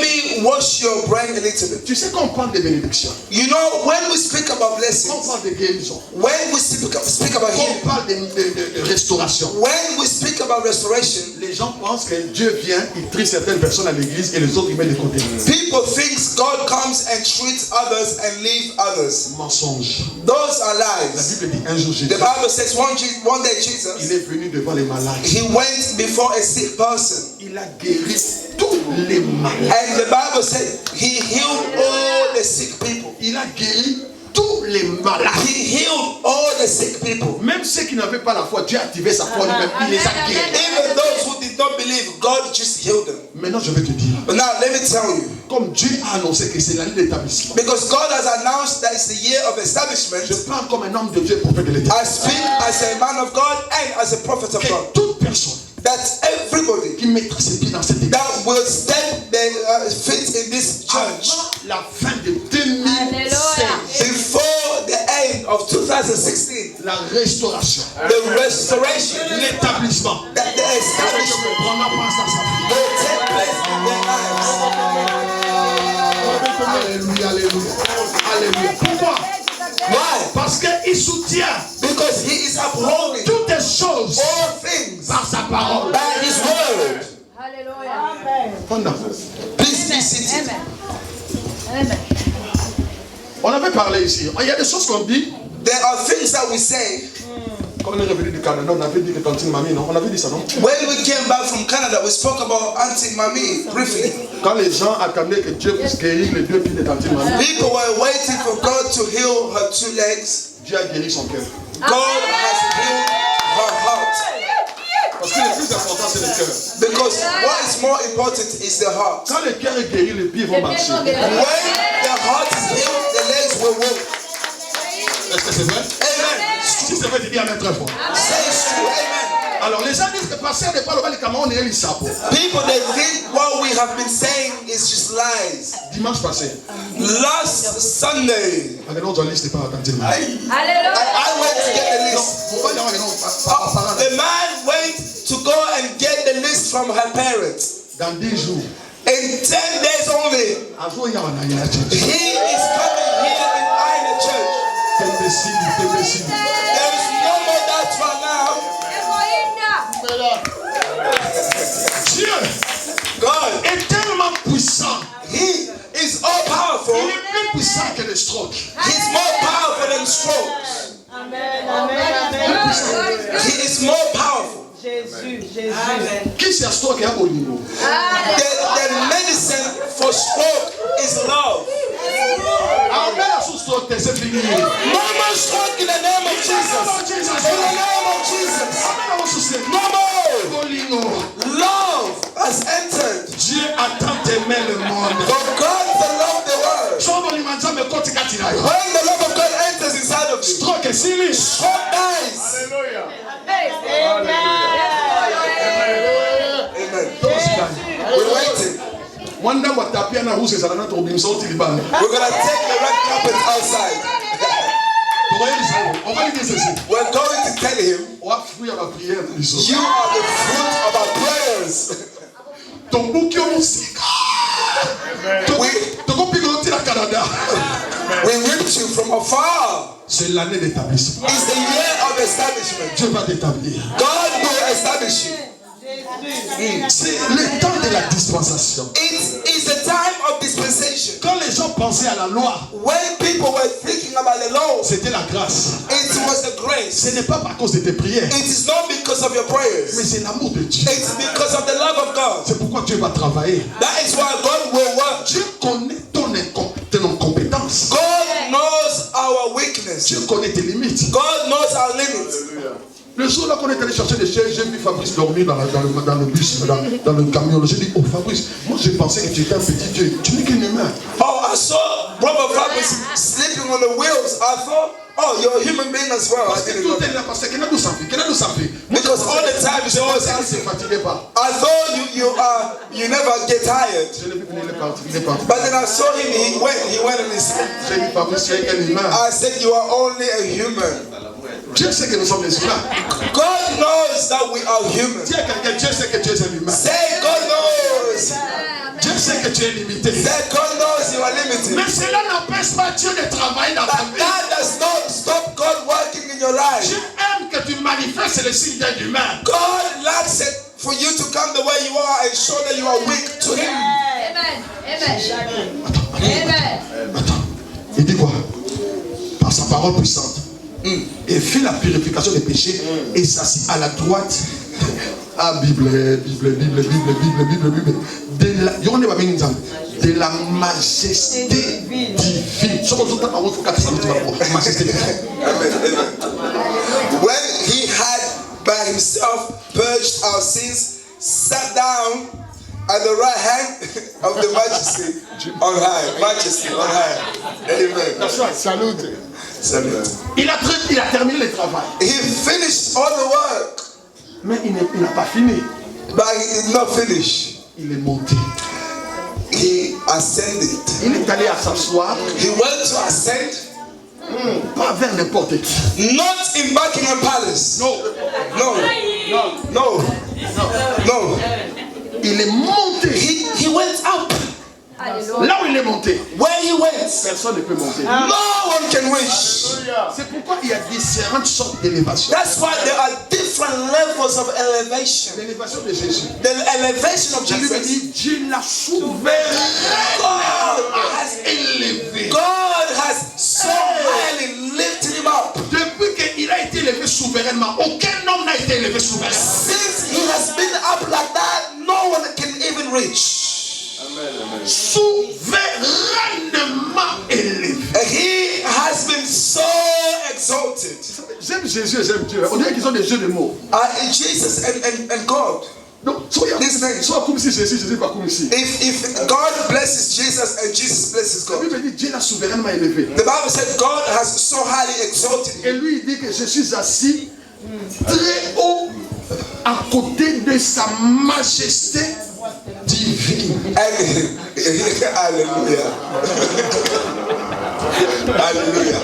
me wash your brain a little bit. Tu sais quand on parle de bénédiction, You know, when we speak about quand on blessings, parle de guérison, when we speak about quand on healing, parle de restauration, when we speak about restoration, les gens pensent que Dieu vient, il trie certaines personnes à l'église et les autres il met de côté. people think God comes and treats others and leave others. Mensonge. Those are La lies. Bible dit un jour Jésus, The Bible says one day il Jesus, est venu devant les malades. he went before a sick person. Il a guéri tous les malades. And the Bible said he healed all the sick people. Il a guéri tous les malades. He healed all the sick people. Même ceux qui n'avaient pas la foi, Dieu a activé sa foi lui-même. Il les a guéris. Even those who did not believe, God just healed them. Maintenant, je vais te dire, But now let me tell you, comme Dieu a annoncé que c'est l'année d'établissement, because God has announced that it's the year of establishment, je parle comme un homme de Dieu, prophète de l'État. I speak as a man of God and as a prophet of Que God. toute personne That everybody qui mettra ses pieds dans cette église that will step their feet in this church avant la fin de 2016, before the end of 2016, la restauration, the restoration, l'établissement, that the establishment prendra place dans sa vie. will take place in their lives. Alléluia, alléluia, alléluia. Pourquoi? Why? Parce qu'il soutient Because he is upholding toutes les choses all things par sa parole. by his word. Alléluia. Pendant. Please be seated. Amen. Amen. On avait parlé ici. Il y a des choses qu'on dit. There are things that we say. Quand on est revenu du Canada, on avait dit que tantine mamie, non? On avait dit ça, non? When we came back from Canada, we spoke about Auntie Mami briefly. Quand les gens attendaient que Dieu puisse guérir les deux pieds de tantine mamie, People were waiting for God to heal her 2 legs. Dieu a guéri son cœur. God has healed her heart. Parce que le plus important, c'est le cœur. Because what is more important is the heart. Quand le cœur est guéri, les pieds vont marcher. When the heart is healed, the legs will walk. Est-ce que c'est vrai? Amen. Si c'est vrai, tu dis Amen très fort. Say it's true. Amen. Alors, les gens disent que passer n'est pas le mal, comment on est les sabots. People, they think what we have been saying is just lies. Dimanche passé, Last Sunday, regardons dans la liste, pas attentivement. I went to get the Non, list. pourquoi il y a non, The man went to go and get the list from her parents. dans 10 jours, In 10 days only, un jour, il y a un aïe à he is coming here in the church. Tébécile. There is no more that right now. Dieu God, est tellement puissant. he is all powerful. Il est plus puissant que le stroke. He's more powerful than strokes. Amen, amen, amen. He is more powerful. Jésus, Jésus. Qui c'est un stroke et un bolingo? The medicine for stroke is love. Amen à son stroke, c'est fini. No more stroke in the name of Jesus. In the name of Jesus. Amen à son stroke. No more. Bolingo. Love has entered. Dieu a tant aimé le monde. For God to love the world. Son bolingo, mais quand tu as tiré. When the love of God enters inside of you, Stroke est fini. stroke dies. Alléluia. Amen. We're We're waiting. One day, what tapia na ruse zalana to bim so tiliban. We're going to take the red carpet outside. On va lui dire ceci. We're going to tell him, On va fuir la prière de l'issue. you are the fruit of our prayers. Ton bouquet au musique. Ton copie de la Canada. We ripped you from afar. C'est l'année d'établissement. It's the year of establishment. Dieu va t'établir. God will establish you. C'est le temps de la dispensation. It is the time of dispensation. Quand les gens pensaient à la loi, When people were thinking about the law, c'était la grâce. it was the grace. Ce n'est pas par cause de tes prières, It is not because of your mais prayers. c'est l'amour de Dieu. It's because of the love of God. C'est pourquoi Dieu va travailler. That is why God will work. Dieu connaît ton incompétence. God knows our weakness. Dieu connaît tes limites. God knows our limits. Le jour là qu'on est allé chercher des chaises, j'ai vu Fabrice dormir dans le bus, dans le camion. J'ai dit, oh Fabrice, moi j'ai pensé que tu étais un petit Dieu. Tu n'es qu'un humain. Oh, I saw Brother Fabrice sleeping on the wheels. I thought, oh, you're a human being as well. Parce que tout est là, parce que quelqu'un nous s'en fait, Because all the time Je you always pensais qu'il ne asking. se fatiguait pas. I thought you never get tired. Je l'ai vu venir, il est parti, il est parti. But then I saw him, he went and he slept. J'ai dit, Fabrice, tu es qu'un humain. I said, you are only a human. Dieu sait que nous sommes des humains. God knows that we are human. Dis à quelqu'un, Dieu sait que tu es un humain. Say, God knows. Dieu sait que tu es limité. Say, God knows you are limited. Mais cela n'empêche pas Dieu de travailler dans ta But vie. that does not stop God working in your life. Dieu aime que tu manifestes le signe d'un humain. God likes it for you to come the way you are and show that you are weak to Him. Amen. Amen. Attends, il dit quoi? Par sa parole puissante. Et fait la purification des péchés et s'assit à la droite. Ah, Bible. De la majesté divine. Majesté divine. When He had by Himself purged our sins, sat down at the right hand of the Majesty on high. Majesty on high. Amen. Salute. Salute. Il a terminé le travail. He finished all the work, Mais il n'a pas fini. but He did not finish. Il est monté. He ascended. Il est allé à s'asseoir. He went to ascend, Pas vers n'importe qui. not in Buckingham Palace. Non. No. Il est monté. He went up. Là où il est monté, Where he went, personne ne peut monter. no one can wish. C'est pourquoi il y a différentes sortes d'élévation. That's why there are different levels of elevation. L'élévation de Jésus. The elevation of Je lui Jesus. dis, Dieu l'a souverainement élevé. God has souverainement, aucun homme n'a été élevé souverainement. Since he has been up like that, no one can even reach. Souverainement élevé. He has been so exalted. J'aime Jésus et j'aime Dieu. On dirait qu'ils ont des jeux de mots. Jesus and God. Donc, soit comme si Jésus pas comme ici. If God blesses Jesus and Jesus blesses La God. Bible dit Dieu l'a souverainement élevé. The Bible said God has so highly exalted Et him. lui il dit que je suis assis très haut à côté de sa majesté divine. Hallelujah. Hallelujah.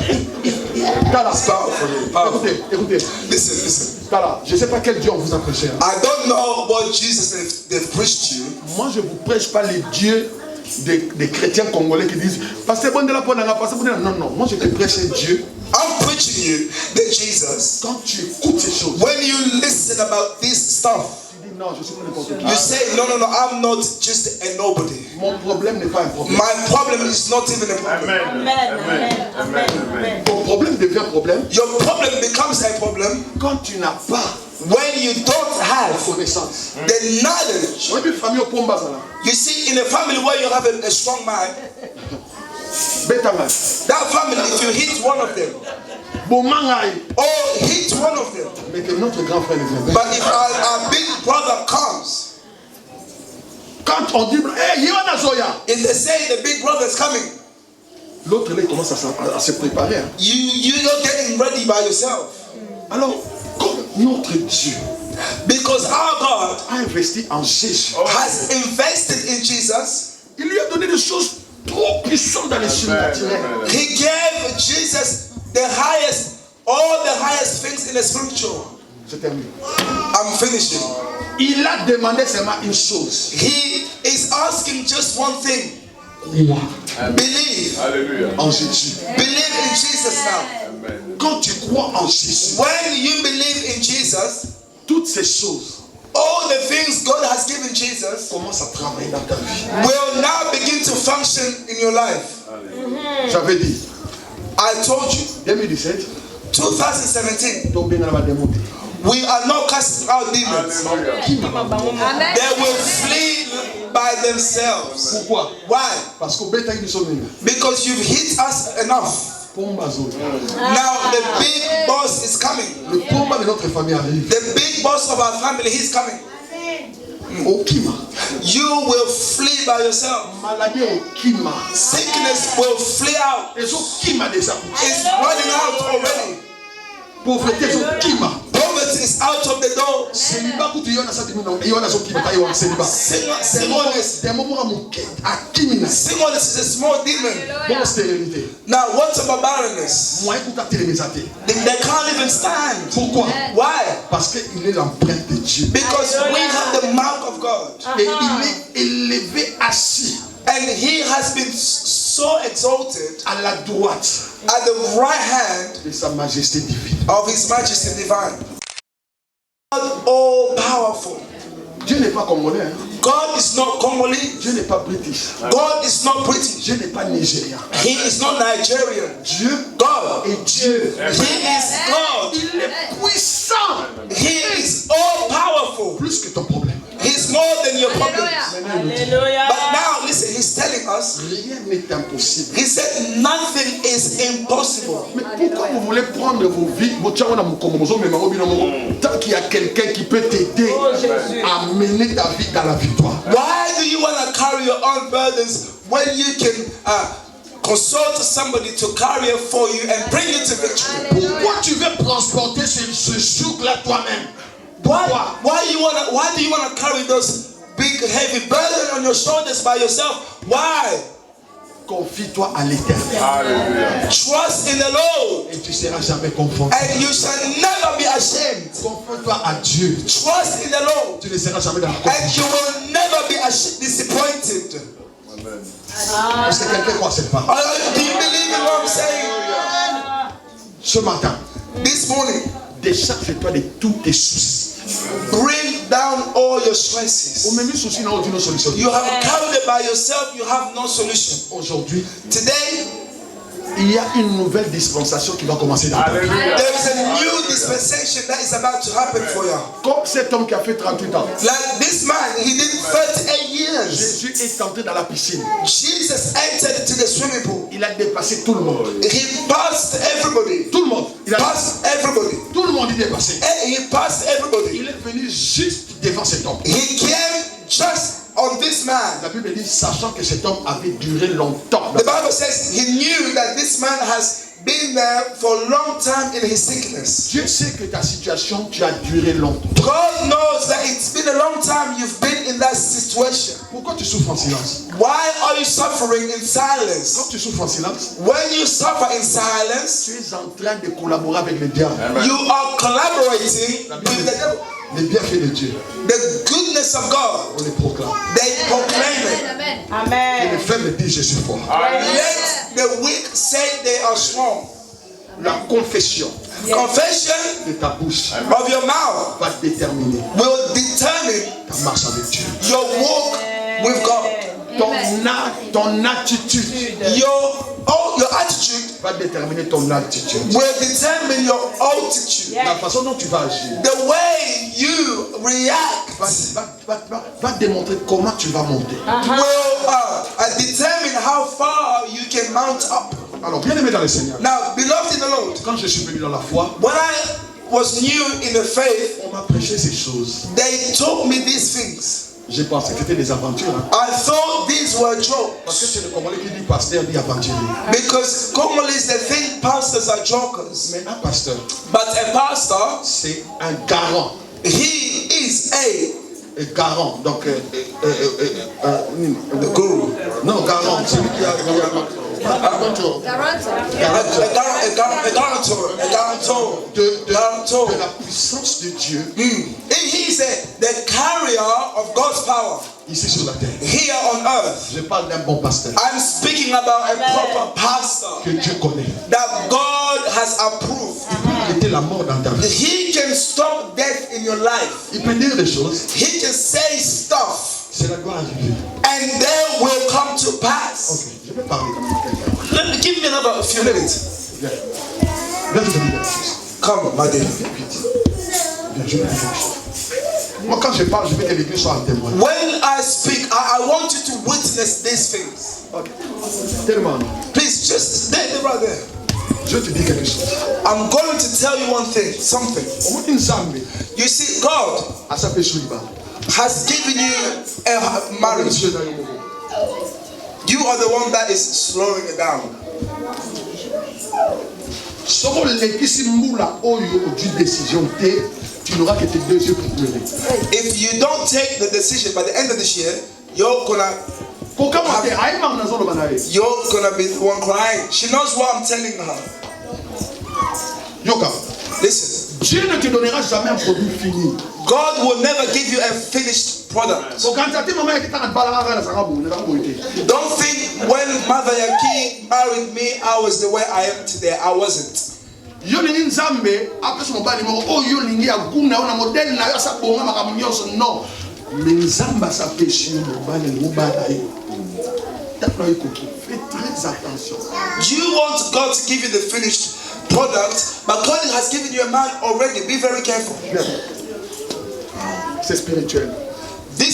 Tala, It's powerful. Powerful. écoutez. Listen. Tala, je ne sais pas quel Dieu on vous a prêché. I don't know what Jesus they've preached you. Moi, je ne vous prêche pas les dieux des chrétiens congolais qui disent Pasteur Bondela Ponanga, Pasteur Bondela. Non, moi je te prêche un Dieu. I'm preaching you that Jesus, Quand tu écoutes ces choses, when you listen about this stuff, tu dis non, je suis pas n'importe qui. you say, no, I'm not just a nobody. Mon problème n'est pas un problème. My problem is not even a problem. Ton problème devient problème Your problem becomes a problem quand tu n'as pas when you don't la have connaissance. the knowledge. On a une famille au Pomba, ça là. You see, in a family where you have a strong mind, Betanga. that family, if you hit one of them, Bomangai. or hit one of them, Mais que notre grand frère ne vient pas. but if our big brother comes, Quand on dit, hey, Yona Zoya, if they say the big brother is coming, l'autre là il commence à se préparer. Hein. you're not getting ready by yourself. Alors, comme notre Dieu Because our God a investi en Jésus, has invested in Jesus, il lui a donné des choses trop puissantes dans les surnaturels. He gave Jesus all the highest things in the spiritual. Je termine. I'm finishing. Il a demandé seulement une chose. He is asking just one thing. Crois Believe. en Jésus. Believe in Jesus now. Quand tu crois en Jésus, When you believe in Jesus, toutes ces choses all the things God has given Jesus commencent à travailler dans ta vie. will now begin to function in your life. J'avais dit, I told you, 2017, 2017, démonté. we are not casting out demons. Amen. They will flee by themselves. Pourquoi? Why? Parce qu'au bétail du sommeil, Because you've hit us enough. Pomba Zoya. Now the big boss is coming. Le Pomba de notre famille arrive. The big boss of our family, he's coming. Au Kima. You will flee by yourself. Maladie au Kima. Sickness will flee out. Et au Kima déjà. It's running out already. Pauvreté au Kima. Poverty is out of the door. Célibat kuti yona sa dimino. Yona so Kima tayo célibat. Singleness. Des moments à mon à Kimina. Singleness is a small demon. Bon stérilité. Now, what about barrenness? Moi écoute à télémisate. They can't even stand. Pourquoi? Why? Parce qu'il est l'empreinte de Dieu. Because we have the mark of God. Et il est élevé assis And he has been so exalted à la droite at the right hand de sa majesté divine. of his majesty divine. God all powerful. Dieu n'est pas congolais. Hein? God is not Congolese. Dieu n'est pas british. God is not British. Dieu n'est pas nigérien. He is not Nigerian. Dieu God. est Dieu. He is God. Il est puissant. He is all powerful. Plus que ton problème. He's more than your problems. Alléluia. But now listen, he's telling us, Rien n'est impossible. he said nothing is impossible. Mais pourquoi vous voulez prendre vos vies tant qu'il y a quelqu'un qui peut t'aider à mener ta vie dans la victoire? Why do you want to carry your own burdens when you can consult somebody to carry it for you and bring you to victory? Pourquoi tu veux transporter ce joug-là toi-même? Why do you want to carry those big heavy burden on your shoulders by yourself? Why? Confie-toi à l'Éternel. Trust in the Lord Et tu seras jamais confondu. and you shall never be ashamed. Confie-toi à Dieu. Trust in the Lord Tu ne seras jamais dans la and confusion. you will never be disappointed. Est-ce que quelqu'un croit cette part? Do you believe in what I'm saying? Ce matin, This morning, décharge-toi de tous tes soucis. bring down all your stresses. Au même souci, n'a aucune solution. You have carried it by yourself, you have no solution. Aujourd'hui, Today, il y a une nouvelle dispensation qui va commencer dans ta vie. Alléluia. There is a new dispensation that is about to happen for you. Comme cet homme qui a fait 38 ans. Like this man, he did 38 years. Jésus est entré dans la piscine. Jesus entered to the swimming pool. Il a dépassé tout le monde. He passed everybody. Tout le monde. Il a Passed everybody. tout le monde il est passé. He passed everybody. Il est venu juste devant cet homme. He came just on this man. La Bible dit, sachant que cet homme avait duré longtemps. The Bible says he knew that this man has been there for a long time in his sickness. Dieu sait que ta situation, tu as duré longtemps. God knows that it's been a long time you've been in that situation. Pourquoi tu souffres en silence? Why are you suffering in silence? Quand tu souffres en silence, When you suffer in silence, tu es en train de collaborer avec le diable. you are collaborating with the devil. Les bienfaits de Dieu, The goodness of God, on les proclame. they proclaim it. Et les Amen. faibles disent, je suis fort. Let the weak say they are strong. La confession Confession de ta bouche of your mouth va déterminer will determine ta marche avec Dieu. your walk with God. Ton attitude Your attitude va déterminer ton altitude. will determine your altitude. La façon dont tu vas agir The way you react va démontrer comment tu vas monter. will determine how far you can mount up. Alors, bien aimé dans le Seigneur, Now, beloved in the Lord, quand je suis venu dans la foi, when I was new in the faith, on m'a prêché ces choses. they told me these things. J'ai pensé que c'était des aventures. Hein. I thought these were Parce que jokes. c'est le Congolais qui dit pasteur, dit aventurier. Because Congolese, they think pastors are jokers. Mais un pasteur, But a pastor, c'est un garant. he is Un garant. Donc, the guru. non, garant. Celui qui a. A guarantor. De la puissance de Dieu He is the carrier of God's power ici sur la terre. here on earth. Je parle d'un bon pasteur I'm speaking about a proper pastor que Dieu connaît. that God has approved. Il peut arrêter la mort dans ta vie. He can stop death in your life. Il peut dire des choses. He can say stuff C'est la gloire arriver. and they will come to pass. Ok, je vais parler comme quelqu'un. Give me another few minutes. Viens. Viens te donner quelque chose. Come, my dear. Viens vite. Viens, je vais dire quelque chose. Moi, quand je parle, je veux que l'église soit un témoin. When I speak, I want you to witness these things. Ok. Tellement. Please, just stay right there. Je te dis quelque chose. I'm going to tell you one thing, something. Au moins une zambe. You see, God À sa péché libre. has given you a marriage. You are the one that is slowing it down. Soko lekisi mbula oyo du décision te, tu n'auras que tes 2 yeux pour pleurer. If you don't take the decision by the end of this year, you're gonna be the one crying. She knows what I'm telling her. Yoka. Listen. Dieu ne te donnera jamais un produit fini. God will never give you a finished product. Don't think when Mother Yaki married me, I was the way I am today. I wasn't. Yo lingi nzambe apesa mobali moko oyo lingi akuna ona modèle na yo sa bonga makambo nyonso non. Mais nzamba sa péché mobali mobala ye. Fais très attention. You want God to give you the finished product, but God has given you a man already. Be very careful. C'est spirituel.